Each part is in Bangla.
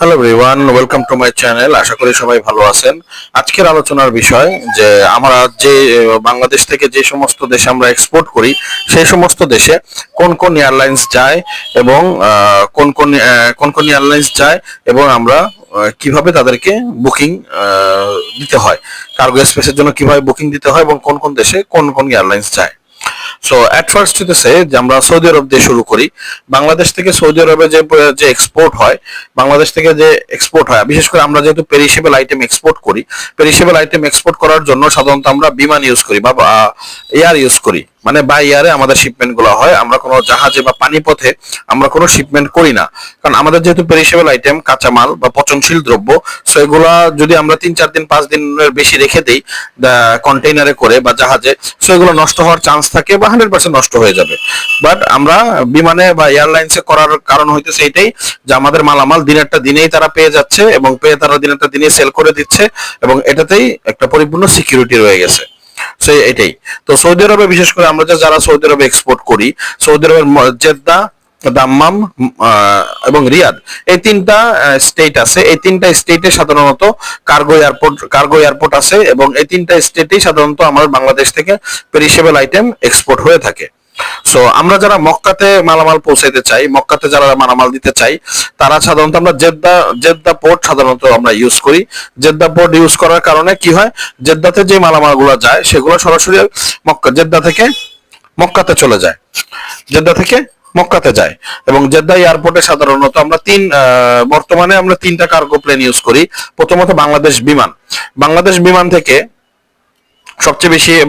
Hello everyone, welcome to my channel. আশা করি সবাই ভালো আছেন। আজকের আলোচনার বিষয় যে আমরা যে বাংলাদেশ থেকে যে সমস্ত দেশে আমরা এক্সপোর্ট করি সেই সমস্ত দেশে কোন কোন এয়ারলাইন্স যায় এবং কোন কোন এয়ারলাইন্স যায় এবং আমরা কিভাবে তাদেরকে বুকিং দিতে হয়, কার্গো স্পেসের জন্য কিভাবে বুকিং দিতে হয় এবং কোন কোন দেশে কোন কোন এয়ারলাইন্স যায়। সো এট ফার্স্ট হইতেছে যে আমরা সৌদি আরব দিয়ে শুরু করি। বাংলাদেশ থেকে সৌদি আরবে যে যে এক্সপোর্ট হয়, বাংলাদেশ থেকে যে এক্সপোর্ট হয়, বিশেষ করে আমরা যেহেতু পেরিশেবল আইটেম এক্সপোর্ট করি, পেরিশেবল আইটেম এক্সপোর্ট করার জন্য সাধারণত আমরা বিমান ইউজ করি বা এয়ার ইউজ করি। মানে বাই এয়ারে আমাদের শিপমেন্ট গুলো হয়, আমরা কোনো জাহাজে বা পানিপথে আমরা কোনো শিপমেন্ট করি না। কারণ আমাদের যেহেতু পেরিশেবল আইটেম, কাঁচামাল বা পচনশীল দ্রব্য, সো এগুলা যদি আমরা 3-4 দিন 5 দিনের বেশি রেখে দিই কন্টেইনারে করে বা জাহাজে, সো এগুলো নষ্ট হওয়ার চান্স থাকে বা 100% নষ্ট হয়ে যাবে। বাট আমরা বিমানে বা এয়ারলাইন্সে করার কারণ হইতেছে এটাই যে আমাদের মালামাল দিনেরটা দিনেই তারা পেয়ে যাচ্ছে এবং পেয়ে তারা দিনেরটা দিনেই সেল করে দিচ্ছে এবং এটাতেই একটা পরিপূর্ণ সিকিউরিটি রয়ে গেছে। সো এটাই। তো সৌদি আরবে বিশেষ করে আমরা যারা সৌদি আরবে এক্সপোর্ট করি, সৌদি আরবের জেদ্দা, দাম্মাম এবং রিয়াদ, এই তিনটা স্টেট আছে। এই তিনটা স্টেটে সাধারণত কার্গো এয়ারপোর্ট আছে এবং এই তিনটা স্টেটেই সাধারণত আমাদের বাংলাদেশ থেকে পেরিশেবল আইটেম এক্সপোর্ট হয়ে থাকে। সো আমরা যারা মক্কাতে মালামাল পৌঁছাইতে চাই, মক্কাতে যারা মালামাল দিতে চাই, তারা সাধারণত আমরা জেদ্দা পোর্ট সাধারণত আমরা ইউজ করি। জেদ্দা পোর্ট ইউজ করার কারণে কি হয়, জেদ্দাতে যে মালামালগুলো যায় সেগুলো সরাসরি জেদ্দা থেকে মক্কাতে চলে যায়, জেদ্দা থেকে মক্কাতে যায়। এবং জেদ্দা এয়ারপোর্টে সাধারণত আমরা বর্তমানে আমরা 3টা কার্গো প্লেন ইউজ করি। প্রথমত বাংলাদেশ বিমান থেকে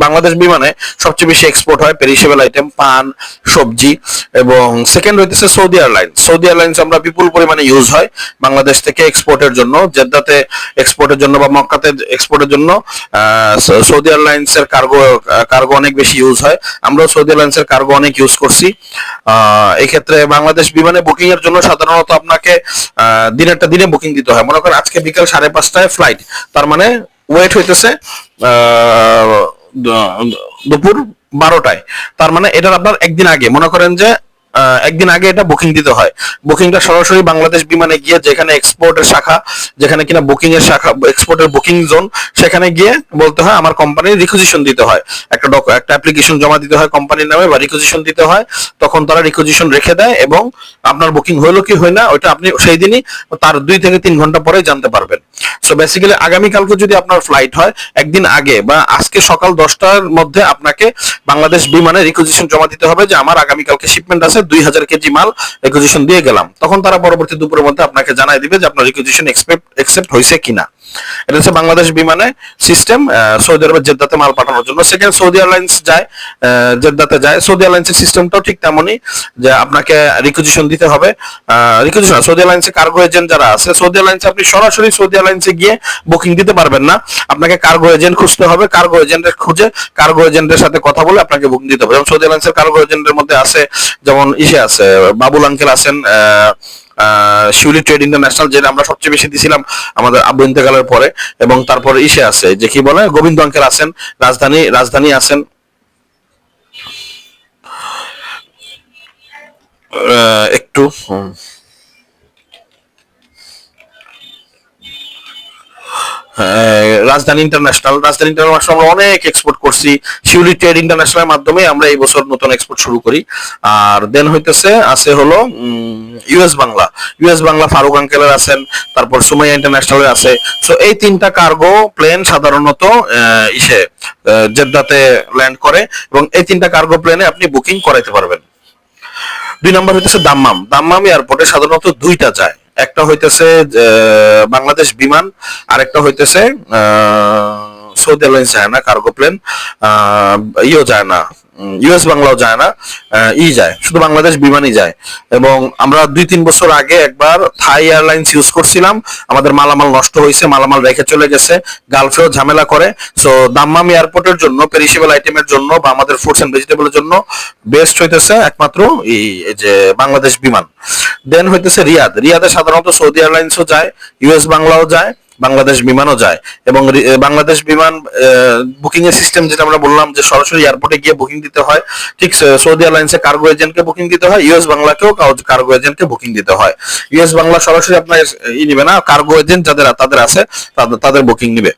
বাংলাদেশ বিমানে সবচেয়ে বেশি এক্সপোর্ট হয় পেরিশেবল আইটেম, পান, সবজি। এবং সেকেন্ড হইতেছে সৌদি এয়ারলাইন্স আমরা বিপুল পরিমাণে ইউজ হয় বাংলাদেশ থেকে এক্সপোর্টের জন্য, জেদ্দাতে এক্সপোর্টের জন্য বা মক্কাতে এক্সপোর্টের জন্য সৌদি এয়ারলাইন্স এর কার্গো অনেক বেশি ইউজ হয়। আমরাও সৌদি এয়ারলাইন্স এর কার্গো অনেক ইউজ করছি। এই ক্ষেত্রে বাংলাদেশ বিমানে বুকিং এর জন্য সাধারণত আপনাকে দিনেরটা দিনে বুকিং দিতে হয়। মনে করেন আজকে বিকাল 5:30টায় ফ্লাইট, তার মানে ওয়েট হইতেছে দুপুর 12টায়, তার মানে এটার আপনার একদিন আগে, মনে করেন যে একদিন আগে এটা বুকিং দিতে হয়। বুকিংটা সরাসরি বাংলাদেশ বিমানে গিয়ে যেখানে এক্সপোর্টের শাখা, যেখানে কিনা বুকিং এর শাখা, এক্সপোর্টের বুকিং জোন, সেখানে গিয়ে বলতে হয় আমার কোম্পানির রিকুইজিশন দিতে হয়, একটা অ্যাপ্লিকেশন জমা দিতে হয় কোম্পানির নামে বা রিকুইজিশন দিতে হয়। তখন তারা রিকুইজিশন রেখে দেয় এবং আপনার বুকিং হলো কি হয় না ওইটা আপনি সেই দিনই তার 2 থেকে 3 ঘন্টা পরে জানতে পারবেন। সো বেসিক্যালি আগামীকালকে যদি আপনার ফ্লাইট হয়, একদিন আগে বা আজকে সকাল 10টার মধ্যে আপনাকে বাংলাদেশ বিমানে রিকুইজিশন জমা দিতে হবে যে আমার আগামীকালকে শিপমেন্ট আছে 2000 কেজি মাল, রিকুইজিশন দিয়ে গেলাম। তখন তারা পরবর্তী দুপুরের মধ্যে আপনাকে জানাই দিবে যে আপনার রিকুইজিশন একসেপ্ট হয়েছে কিনা। এটা হচ্ছে বাংলাদেশ বিমানে সিস্টেম সৌদি আরবের জেদ্দাতে মাল পাঠানোর জন্য। সেকেন্ড, সৌদি এয়ারলাইন্স যায় জেদ্দাতে যায়। সৌদি এয়ারলাইন্সের সিস্টেমটাও ঠিক তেমনই, যে আপনাকে রিকুইজিশন দিতে হবে। সৌদি এয়ারলাইন্সে কার্গো এজেন্ট যারা আছে, সৌদি এয়ারলাইন্সে আপনি সরাসরি সৌদি এয়ারলাইন্সে গিয়ে বুকিং দিতে পারবেন না, আপনাকে কার্গো এজেন্ট খুঁজতে হবে। কার্গো এজেন্টের খুঁজে কার্গো এজেন্টের সাথে কথা বলে আপনাকে বুকিং দিতে হবে। যেমন সৌদি এয়ারলাইন্সের কার্গো এজেন্টের মধ্যে আছে, যেমন আছে বাবুল আঙ্কেল আছেন, শিউলি ট্রেড ইন্টারন্যাশনাল, যেটা আমরা সবচেয়ে বেশি দিছিলাম আমাদের আব্বু ইন্তেকালের পরে। এবং তারপর আছে যে কি বলে গোবিন্দ আঙ্কেল আছেন, রাজধানী আছেন, একটু রাজধানী ইন্টারন্যাশনাল আমরা অনেক এক্সপোর্ট করছি। শিউলি ট্রেড ইন্টারন্যাশনালের মাধ্যমে আমরা এই বছর নতুন এক্সপোর্ট শুরু করি। আর দেন আছে হলো ইউএস বাংলা ফারুক আঙ্কেলের আছেন, তারপর সুমাইয়া ইন্টারন্যাশনালের আছে। সো এই 3টা কার্গো প্লেন সাধারণত জেদ্দাতে ল্যান্ড করে এবং এই 3টা কার্গো প্লেনে আপনি বুকিং করাইতে পারবেন। 2 নম্বর দাম্মাম এয়ারপোর্টে সাধারণত 2টা যায়। একটা হইতেছে বাংলাদেশ বিমান, আর একটা হইতেছে সৌদি এয়ারলাইন্স যায় না কার্গো প্লেন, যায় না, ইউএস বাংলাও যায় না, যায়, শুধু বাংলাদেশ বিমানই যায়। এবং আমরা 2-3 বছর আগে একবার থাই এয়ারলাইন্স ইউজ করছিলাম, আমাদের মালামাল নষ্ট হয়েছে, মালামাল রেখে চলে গেছে, গালফেও ঝামেলা করে। সো দাম্মাম এয়ারপোর্টের জন্য পেরিশেবল আইটেমের জন্য বা আমাদের ফুডস এন্ড ভেজিটেবলের জন্য বেস্ট হইতেছে একমাত্র এই যে বাংলাদেশ বিমান। দেন হইতেছে রিয়াদে সাধারণত সৌদি এয়ারলাইন্সও যায়, ইউএস বাংলাও যায়, বাংলাদেশ বিমানও যায়। এবং বাংলাদেশ বিমান বুকিং এর সিস্টেম যেটা আমরা বললাম যে সরাসরি এয়ারপোর্টে গিয়ে বুকিং দিতে হয়, ঠিক সৌদি এয়ারলাইন্সে কার্গো এজেন্টকে বুকিং দিতে হয়, ইউএস বাংলাকেও কার্গো এজেন্টকে বুকিং দিতে হয়। ইউএস বাংলা সরাসরি আপনার নিবে না, কার্গো এজেন্ট তাদের আছে তাদের বুকিং নিবে।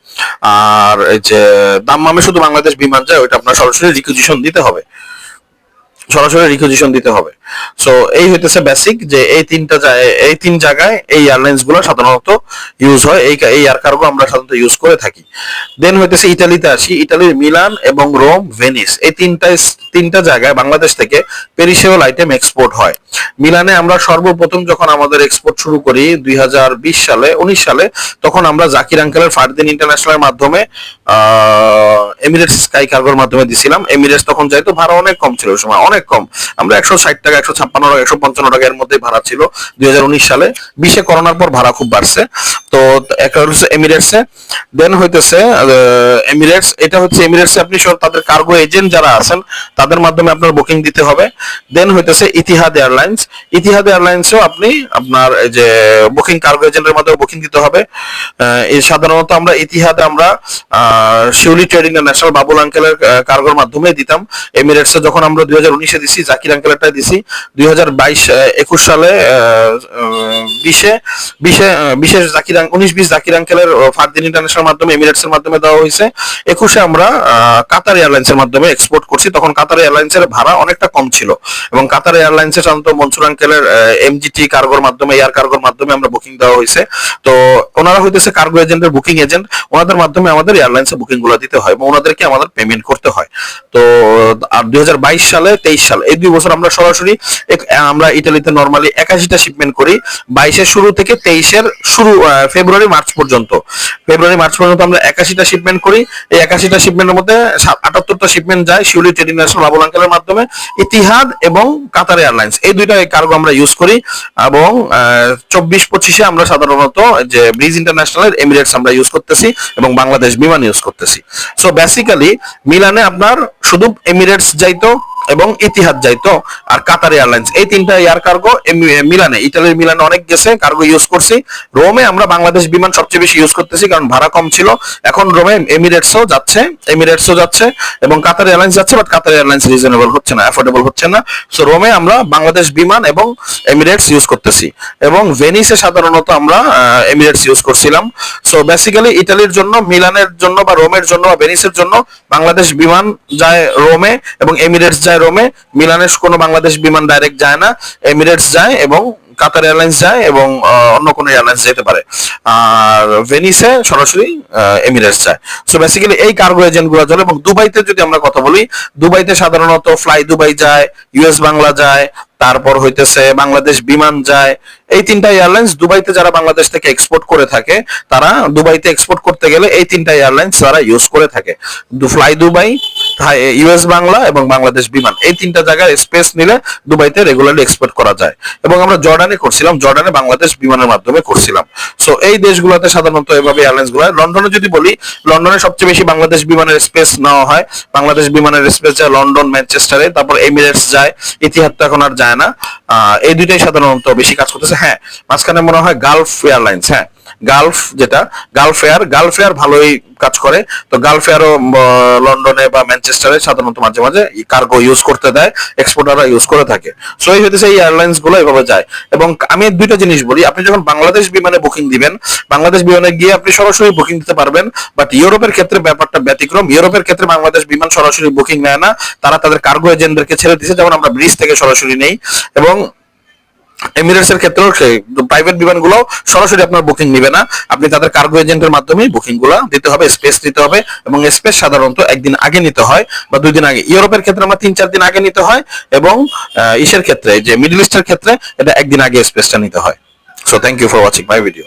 আর এই যে দাম্মামে শুধু বাংলাদেশ বিমান যায়, ওইটা আপনার সরাসরি রিকুইজিশন দিতে হবে, সরাসরি রিকুইজিশন দিতে হবে। সো এই হইতেছে বেসিক যে এই তিন জায়গায় এই এয়ারলাইন্স গুলো সাধারণত ইউজ হয়, এই এয়ার কার্গো আমরা সাধারণত ইউজ করে থাকি। দেন হইতেছে ইতালিতে আসি। ইতালির মিলান এবং রোম, ভেনিস, এই তিনটা জায়গায় বাংলাদেশ থেকে পেরিশেবল আইটেম এক্সপোর্ট হয়। মিলানে আমরা সর্বপ্রথম যখন আমাদের এক্সপোর্ট শুরু করি 19 সালে, তখন আমরা জাকির আঙ্কেলের ফারদিন ইন্টারন্যাশনালের মাধ্যমে এমিরেটস স্কাই কার্গোর মাধ্যমে দিছিলাম। এমিরেটস তখন যাইতো, ভাড়া অনেক কম ছিল, ওই সময় অনেক কম, আমরা 160 টাকা, 156 টাকা, 155 টাকা এর মধ্যে ভাড়া ছিল 2019 সালে। 20 করোনার পর ভাড়া খুব বাড়ছে। তো একটা হচ্ছে এমিরেটসে, দেন হইতেছে এমিরেটস, এটা হচ্ছে এমিরেটসে আপনি সব তাদের কার্গো এজেন্ট যারা আছেন তাদের মাধ্যমে আপনার বুকিং দিতে হবে। দেন হইতেছে ইতিহাদ এয়ারলাইন্স। ইতিহাদ এয়ারলাইন্সও আপনি আপনার যে বুকিং কার্গো এজেন্টের মাধ্যমে বুকিং দিতে হবে। এই সাধারণত আমরা ইতিহাদে আমরা শিউলি ট্রেডিং ন্যাশনাল বাবুল আঙ্কেলের কার্গোর মাধ্যমে দিতাম। এমিরেটসে যখন আমরা 2019-এ দিছি, জাকির আঙ্কেলেরটাই দিছি। 2021 সালে 20-এ জাকির 19-20 জাকির আঙ্কেলের ফারদিন ইন্টারন্যাশনাল মাধ্যমে এমিরেটসের মাধ্যমে দেওয়া হয়েছে। 21-এ আমরা কাতার এয়ারলাইন্সের মাধ্যমে এক্সপোর্ট করছি। তখন কাতার এয়ারলাইন্সের ভাড়া অনেকটা কম ছিল এবং কাতার এয়ারলাইন্সের সাধারণত মনসুর আঙ্কেলের এমজিটি কার্গোর মাধ্যমে, এয়ার কার্গোর মাধ্যমে আমরা বুকিং দেওয়া হয়েছে। তো ওনারা হইতেছে কার্গো এজেন্টের বুকিং এজেন্ট, ওনাদের মাধ্যমে আমাদের এয়ারলাইন্সে বুকিং গুলো দিতে হয় এবং ওনাদেরকে আমাদের পেমেন্ট করতে হয়। তো আর 2022 সালে 23 সাল, এই 2 বছর আমরা সরাসরি আমরা ইতালিতে নরমালি 81টা শিপমেন্ট করি। 22-এর শুরু থেকে 23-এর শুরু, ফেব্রুয়ারি মার্চ পর্যন্ত আমরা 81টা শিপমেন্ট করি। এই 81টা শিপমেন্টের মধ্যে 78টা শিপমেন্ট যায় শিউলি ট্রেডিং ন্যাশনাল বাবুল আঙ্কেলের মাধ্যমে। ইতিহাদ এবং কাতার এয়ারলাইন্স, এই দুইটা কার্গো আমরা ইউজ করি। এবং 24-25-এ আমরা সাধারণত যে ব্রিজ ইন্টারন্যাশনালের এমিরেটস আমরা ইউজ করতেছি এবং বাংলাদেশ বিমান ইউজ করতেছি। সো বেসিক্যালি মিলানে আপনার শুধু এমিরেটস যাইতো এবং ইতিহাদ যাইতো, আর কাতার এয়ারলাইন্স, এই তিনটা এয়ার কার্গো মিলানে, ইতালির মিলানে অনেক গেছে, কার্গো ইউজ করছি। রোমে আমরা বাংলাদেশ বিমান সবচেয়ে বেশি ইউজ করতেছি কারণ ভাড়া কম ছিল। এখন রোমে এমিরেটসও যাচ্ছে এবং কাতার এয়ারলাইন্স যাচ্ছে, বাট কাতার এয়ারলাইন্স রিজনেবল হচ্ছে না, অ্যাফোর্ডেবল হচ্ছে না। সো রোমে আমরা বাংলাদেশ বিমান এবং এমিরেটস ইউজ করতেছি এবং ভেনিসে সাধারণত আমরা এমিরেটস ইউজ করছিলাম। সো বেসিক্যালি ইতালির জন্য, মিলানের জন্য বা রোমের জন্য বা ভেনিসের জন্য বাংলাদেশ বিমান যায় রোমে এবং এমিরেটস যায় রোমে। মিলানের কোনো বাংলাদেশ বিমান ডাইরেক্ট যায় না, এমিরেটস যায় এবং কাতার এয়ারলাইন্স যায় এবং অন্য কোনো এয়ারলাইন্স যেতে পারে। আর ভেনিসে সরাসরি এমিরেটস যায়। সো বেসিক্যালি এই কার্গো এজেন্ট গুলো চলে। এবং দুবাইতে যদি আমরা কথা বলি, দুবাইতে সাধারণত ফ্লাই দুবাই যায়, ইউএস বাংলা যায়, তারপর হইতেছে বাংলাদেশ বিমান যায়। এই তিনটা এয়ারলাইন্স দুবাইতে যারা বাংলাদেশ থেকে এক্সপোর্ট করে থাকে, তারা দুবাইতে এক্সপোর্ট করতে গেলে এই তিনটা এয়ারলাইন্স তারা ইউজ করে থাকে। ফ্লাই দুবাই, ইউএস বাংলা এবং বাংলাদেশ বিমান, এই তিনটা জায়গায় স্পেস নিলে দুবাইতে রেগুলারলি এক্সপোর্ট করা যায়। এবং আমরা জর্ডানে করছিলাম, জর্ডানে বাংলাদেশ বিমানের মাধ্যমে করছিলাম। সো এই দেশগুলোতে সাধারণত এভাবে এয়ারলাইন্স গুলো। লন্ডনে যদি বলি, লন্ডনে সবচেয়ে বেশি বাংলাদেশ বিমানের স্পেস নেওয়া হয়। বাংলাদেশ বিমানের স্পেস যায় লন্ডন, ম্যানচেস্টারে, তারপর এমিরেটস যায়, ইতিহাদ তো এখন আর যায় না। এই দুইটাই সাধারণত বেশি কাজ করতেছে। হ্যাঁ, মাঝখানে মনে হয় গালফ এয়ারলাইন্স, হ্যাঁ গালফ, যেটা গালফ এয়ার ভালোই কাজ করে। তো গালফ এয়ারও লন্ডনে বা ম্যানচেস্টারে সাধারণত মাঝে মাঝে কার্গো ইউজ করতে দেয়, এক্সপোর্টাররা ইউজ করে থাকে। সো এই হইতেছে এই এয়ারলাইন্স গুলো এভাবে যায়। এবং আমি দুইটা জিনিস বলি, আপনি যখন বাংলাদেশ বিমানে বুকিং দিবেন, বাংলাদেশ বিমানে গিয়ে আপনি সরাসরি বুকিং দিতে পারবেন, বাট ইউরোপের ক্ষেত্রে ব্যাপারটা ব্যতিক্রম। ইউরোপের ক্ষেত্রে বাংলাদেশ বিমান সরাসরি বুকিং নেয় না, তারা তাদের কার্গো এজেন্টদেরকে ছেড়ে দিচ্ছে, যেমন আমরা ব্রিজ থেকে সরাসরি নেই। এবং এমিরেটস এর ক্ষেত্রেও প্রাইভেট বিমানগুলো সরাসরি আপনার বুকিং নিবে না, আপনি তাদের কার্গো এজেন্টের মাধ্যমে বুকিং গুলো দিতে হবে, স্পেস দিতে হবে। এবং স্পেস সাধারণত একদিন আগে নিতে হয় বা 2 দিন আগে। ইউরোপের ক্ষেত্রে আমরা 3-4 দিন আগে নিতে হয় এবং ইসের ক্ষেত্রে, যে মিডল ইস্টের ক্ষেত্রে, এটা একদিন আগে স্পেসটা নিতে হয়। So thank you for watching my video.